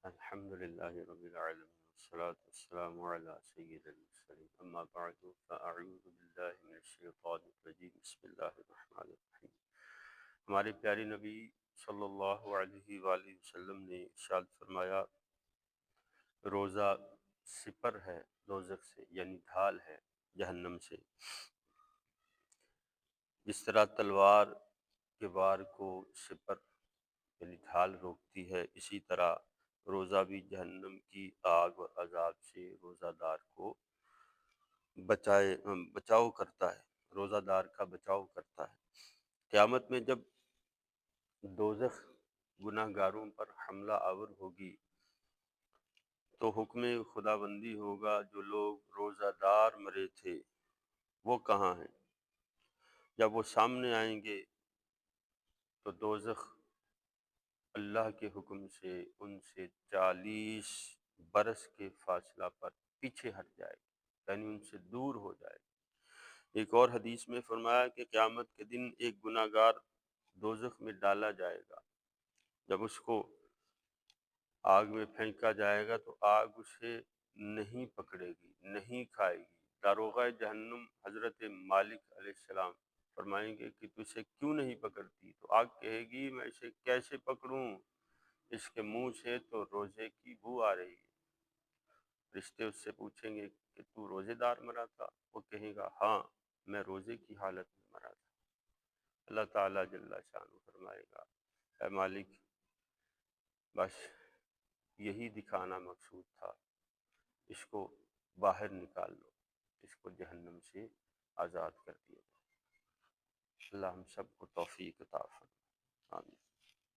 الحمد للہ رب العالمین والصلاة والسلام علی سید المرسلین اما بعد فاعوذ باللہ من الشیطان الرجیم بسم اللہ الرحمن الرحیم۔ ہمارے پیارے نبی صلی اللہ علیہ وآلہ وسلم نے ارشاد فرمایا، روزہ سپر ہے دوزخ سے، یعنی ڈھال ہے جہنم سے۔ جس طرح تلوار کے وار کو سپر یعنی ڈھال روکتی ہے، اسی طرح روزہ بھی جہنم کی آگ اور عذاب سے روزہ دار کو بچاؤ کرتا ہے، روزہ دار کا بچاؤ کرتا ہے۔ قیامت میں جب دوزخ گناہ گاروں پر حملہ آور ہوگی تو حکم خداوندی ہوگا، جو لوگ روزہ دار مرے تھے وہ کہاں ہیں؟ جب وہ سامنے آئیں گے تو دوزخ اللہ کے حکم سے ان سے 40 برس کے فاصلہ پر پیچھے ہٹ جائے گا، یعنی ان سے دور ہو جائے گا۔ ایک اور حدیث میں فرمایا کہ قیامت کے دن ایک گناہ گار دوزخ میں ڈالا جائے گا، جب اس کو آگ میں پھینکا جائے گا تو آگ اسے نہیں پکڑے گی، نہیں کھائے گی۔ داروغہ جہنم حضرت مالک علیہ السلام فرمائیں گے کہ تو اسے کیوں نہیں پکڑتی؟ تو آگ کہے گی، میں اسے کیسے پکڑوں، اس کے منہ سے تو روزے کی بو آ رہی ہے۔ رشتے اس سے پوچھیں گے کہ تو روزے دار مرا تھا؟ وہ کہے گا ہاں، میں روزے کی حالت میں مرا تھا۔ اللہ تعالیٰ جل شانہ فرمائے گا، اے مالک، بس یہی دکھانا مقصود تھا، اس کو باہر نکال لو، اس کو جہنم سے آزاد کر دیا۔ اللہ ہم سب کو توفیق عطا فرمائے، آمین۔